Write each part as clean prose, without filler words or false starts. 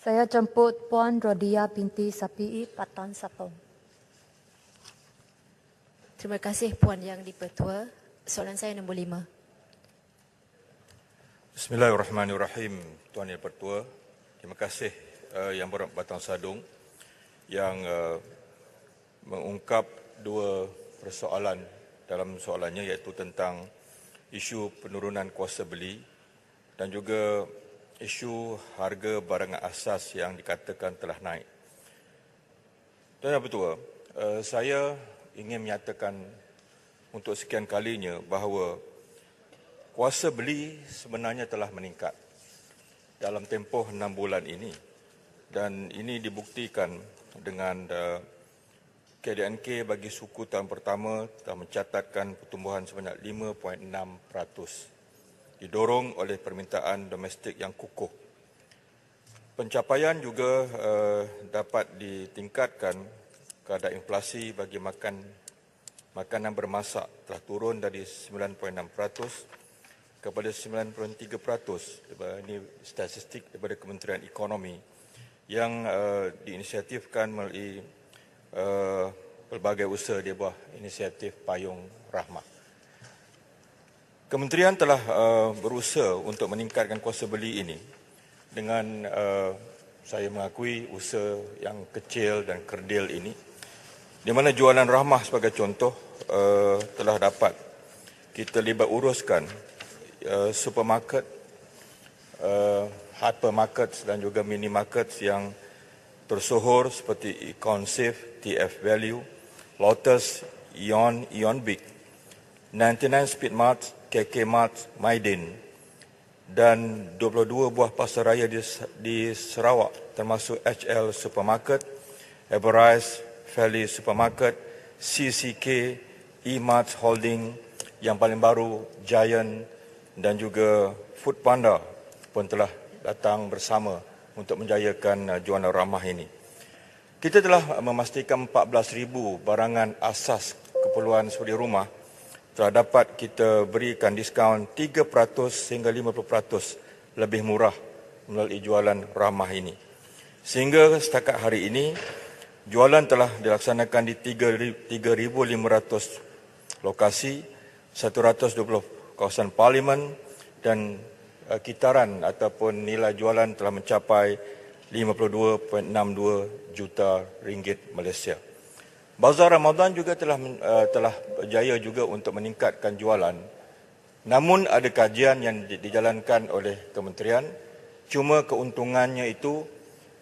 Saya jemput Puan Rodia binti Sapii Patan Sapong. Terima kasih Puan Yang di-Pertua. Soalan saya nombor 5. Bismillahirrahmanirrahim, Tuan Yang Pertua. Terima kasih Yang Berhormat Batang Sadung yang mengungkap dua persoalan dalam soalannya, iaitu tentang isu penurunan kuasa beli dan juga isu harga barangan asas yang dikatakan telah naik. Tuan Yang Pertua, saya ingin menyatakan untuk sekian kalinya bahawa kuasa beli sebenarnya telah meningkat dalam tempoh 6 bulan ini, dan ini dibuktikan dengan KDNK bagi suku tahun pertama telah mencatatkan pertumbuhan sebanyak 5.6%, didorong oleh permintaan domestik yang kukuh. Pencapaian juga dapat ditingkatkan kadar inflasi bagi makanan bermasak telah turun dari 9.6% kepada 9.3%. Ini statistik daripada Kementerian Ekonomi yang diinisiatifkan melalui pelbagai usaha di bawah inisiatif Payung Rahmah. Kementerian telah berusaha untuk meningkatkan kuasa beli ini dengan saya mengakui usaha yang kecil dan kerdil ini, di mana jualan rahmah sebagai contoh telah dapat kita libat uruskan supermarket, hypermarket dan juga minimarket yang tersohor seperti Econ Safe, TF Value, Lotus, Ion, Ion Big, 99 Speed Mart, KK Mart, Maidin, dan 22 buah pasar raya di Sarawak termasuk HL Supermarket, Everrise, Valley Supermarket, CCK, E-Mart Holding, yang paling baru Giant dan juga Food Panda pun telah datang bersama untuk menjayakan jualan ramah ini. Kita telah memastikan 14,000 barangan asas keperluan suri rumah telah dapat kita berikan diskaun 3% hingga 50% lebih murah melalui jualan ramah ini. Sehingga setakat hari ini, jualan telah dilaksanakan di 3,500 lokasi, 120 kawasan parlimen, dan kitaran ataupun nilai jualan telah mencapai 52.62 juta ringgit Malaysia. Bazar Ramadan juga telah berjaya juga untuk meningkatkan jualan. Namun ada kajian yang dijalankan oleh kementerian, cuma keuntungannya itu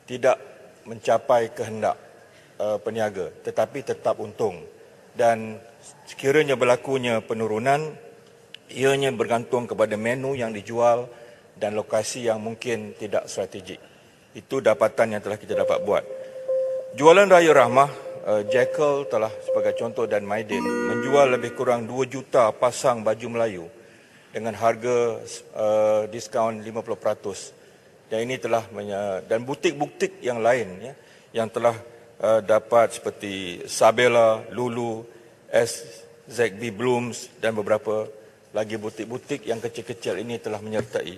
tidak mencapai kehendak peniaga, tetapi tetap untung. Dan sekiranya berlakunya penurunan, ianya bergantung kepada menu yang dijual dan lokasi yang mungkin tidak strategik. Itu dapatan yang telah kita dapat buat. Jualan Raya Rahmah, Jekyll telah sebagai contoh dan Maidin menjual lebih kurang 2 juta pasang baju Melayu dengan harga diskaun 50%. Dan ini telah dan butik-butik yang lain ya, yang telah dapat seperti Sabela, Lulu, SZB Blooms dan beberapa lagi butik-butik yang kecil-kecil ini telah menyertai.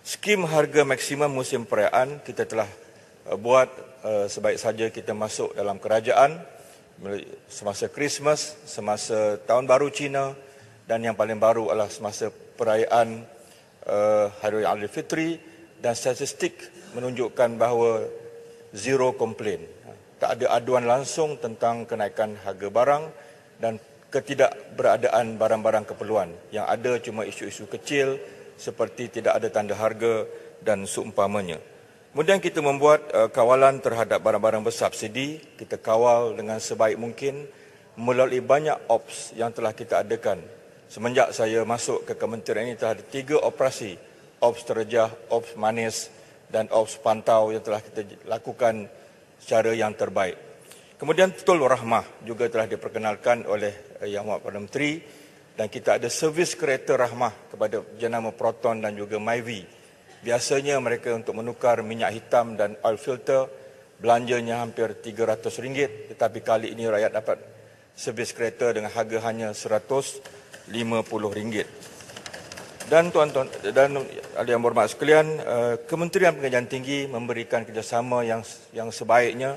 Skim harga maksimum musim perayaan kita telah buat sebaik saja kita masuk dalam kerajaan semasa Christmas, semasa Tahun Baru Cina, dan yang paling baru adalah semasa perayaan Hari Raya Aidilfitri, dan statistik menunjukkan bahawa zero complaint. Tak ada aduan langsung tentang kenaikan harga barang dan ketidakberadaan barang-barang keperluan. Yang ada cuma isu-isu kecil seperti tidak ada tanda harga dan seumpamanya. Kemudian kita membuat kawalan terhadap barang-barang bersubsidi. Kita kawal dengan sebaik mungkin melalui banyak ops yang telah kita adakan. Semenjak saya masuk ke kementerian ini telah ada 3 operasi. Ops terjah, ops manis dan ops pantau yang telah kita lakukan secara yang terbaik. Kemudian Tol Rahmah juga telah diperkenalkan oleh Yang Amat Perdana Menteri, dan kita ada servis kereta rahmah kepada jenama Proton dan juga Myvi. Biasanya mereka untuk menukar minyak hitam dan oil filter belanjanya hampir RM300, tetapi kali ini rakyat dapat servis kereta dengan harga hanya RM150. Dan tuan-tuan dan yang berhormat sekalian, Kementerian Pengajian Tinggi memberikan kerjasama yang sebaiknya.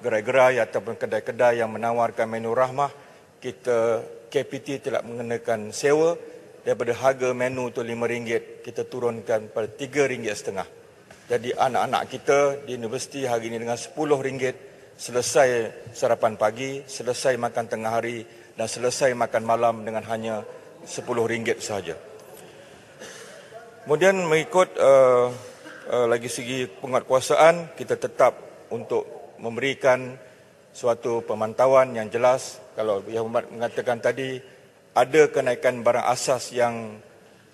Gerai-gerai ataupun kedai-kedai yang menawarkan menu rahmah, kita KPT tidak mengenakan sewa. Daripada harga menu itu RM5, kita turunkan pada RM3.50. Jadi anak-anak kita di universiti hari ini dengan RM10 selesai sarapan pagi, selesai makan tengah hari dan selesai makan malam dengan hanya RM10 sahaja. Kemudian mengikut lagi segi penguatkuasaan, kita tetap untuk memberikan suatu pemantauan yang jelas. Kalau Yang Hormat mengatakan tadi, ada kenaikan barang asas yang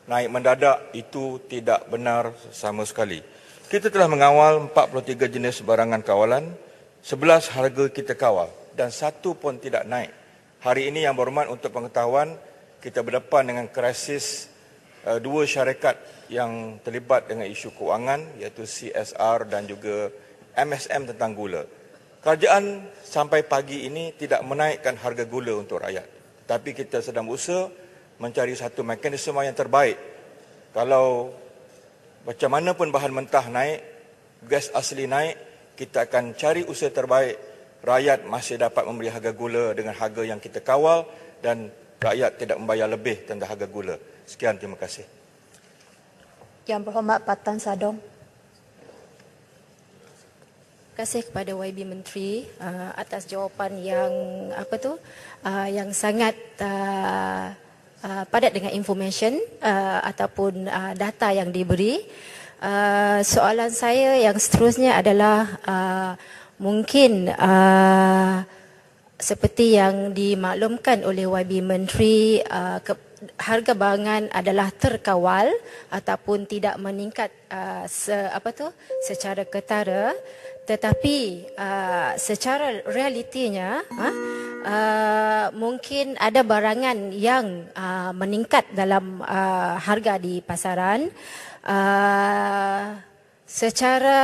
naik mendadak, itu tidak benar sama sekali. Kita telah mengawal 43 jenis barangan kawalan, 11 harga kita kawal dan satu pun tidak naik. Hari ini Yang Berhormat, untuk pengetahuan, kita berdepan dengan krisis dua syarikat yang terlibat dengan isu kewangan, iaitu CSR dan juga MSM tentang gula. Kerajaan sampai pagi ini tidak menaikkan harga gula untuk rakyat. Tapi kita sedang berusaha mencari satu mekanisme yang terbaik. Kalau macam mana pun bahan mentah naik, gas asli naik, kita akan cari usaha terbaik. Rakyat masih dapat membeli harga gula dengan harga yang kita kawal dan rakyat tidak membayar lebih tentang harga gula. Sekian, terima kasih. Yang Berhormat Patan Sadong. Terima kasih kepada YB Menteri atas jawapan yang yang sangat padat dengan information ataupun data yang diberi. Soalan saya yang seterusnya adalah mungkin seperti yang dimaklumkan oleh YB Menteri, harga barangan adalah terkawal ataupun tidak meningkat secara ketara. Tetapi secara realitinya mungkin ada barangan yang meningkat dalam harga di pasaran. Secara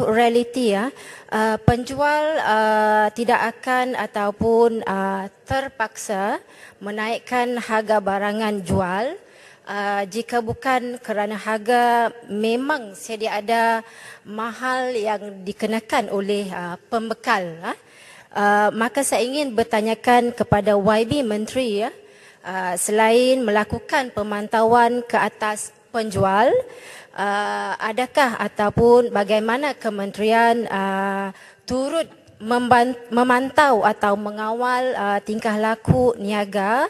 realiti penjual tidak akan ataupun terpaksa menaikkan harga barangan jual jika bukan kerana harga memang sedia ada mahal yang dikenakan oleh pembekal. Maka saya ingin bertanyakan kepada YB Menteri, selain melakukan pemantauan ke atas penjual, adakah ataupun bagaimana kementerian turut memantau atau mengawal tingkah laku niaga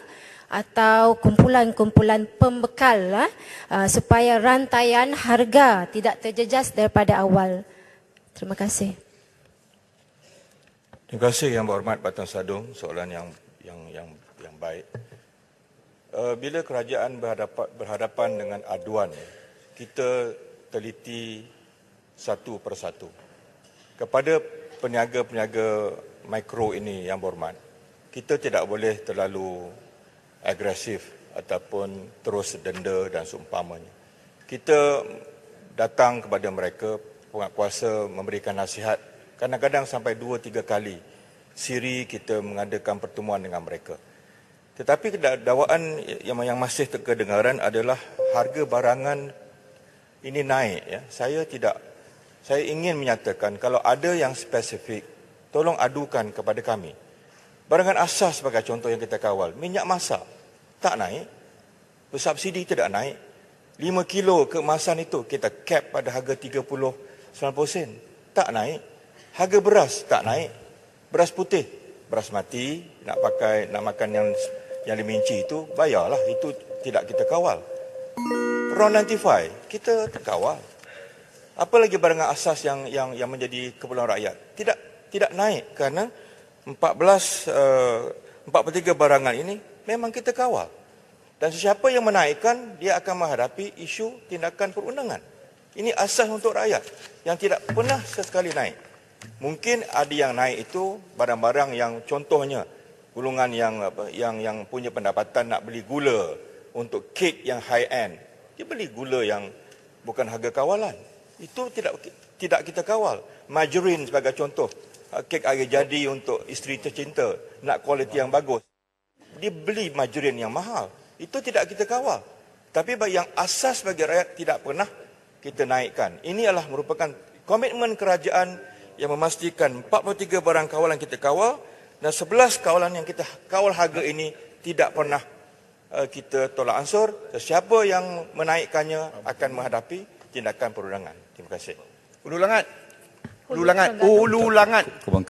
atau kumpulan-kumpulan pembekal supaya rantaian harga tidak terjejas daripada awal. Terima kasih. Terima kasih Yang Berhormat Patan Sadong, soalan yang baik. Bila kerajaan berhadapan dengan aduan, kita teliti satu persatu. Kepada peniaga-peniaga mikro ini Yang Berhormat, kita tidak boleh terlalu agresif ataupun terus denda dan seumpamanya. Kita datang kepada mereka, penguatkuasa memberikan nasihat, kadang-kadang sampai 2-3 kali siri kita mengadakan pertemuan dengan mereka. Tetapi dakwaan yang masih terkedengaran adalah harga barangan ini naik. Ya. Saya ingin menyatakan kalau ada yang spesifik, tolong adukan kepada kami. Barangan asas sebagai contoh yang kita kawal, minyak masak tak naik, bersubsidi tidak naik. 5 kilo keemasan itu kita cap pada harga 30-90 sen, tak naik. Harga beras tak naik. Beras putih, beras mati, nak makan yang diminci itu, bayarlah, itu tidak kita kawal. RON 95 kita terkawal. Apa lagi barangan asas yang menjadi keperluan rakyat? Tidak naik kerana 43 barangan ini memang kita kawal. Dan sesiapa yang menaikkan, dia akan menghadapi isu tindakan perundangan. Ini asas untuk rakyat yang tidak pernah sesekali naik. Mungkin ada yang naik itu barang-barang yang contohnya golongan yang punya pendapatan nak beli gula untuk kek yang high end. Dia beli gula yang bukan harga kawalan. Itu tidak kita kawal. Margarine sebagai contoh, kek air jadi untuk isteri tercinta, nak kualiti yang bagus. Dia beli margarine yang mahal. itu tidak kita kawal. Tapi yang asas bagi rakyat tidak pernah kita naikkan. Ini adalah merupakan komitmen kerajaan yang memastikan 43 barang kawalan kita kawal dan 11 kawalan yang kita kawal harga ini tidak pernah kita tolak ansur. Sesiapa yang menaikkannya akan menghadapi tindakan perundangan. Terima kasih. Ulu Langat.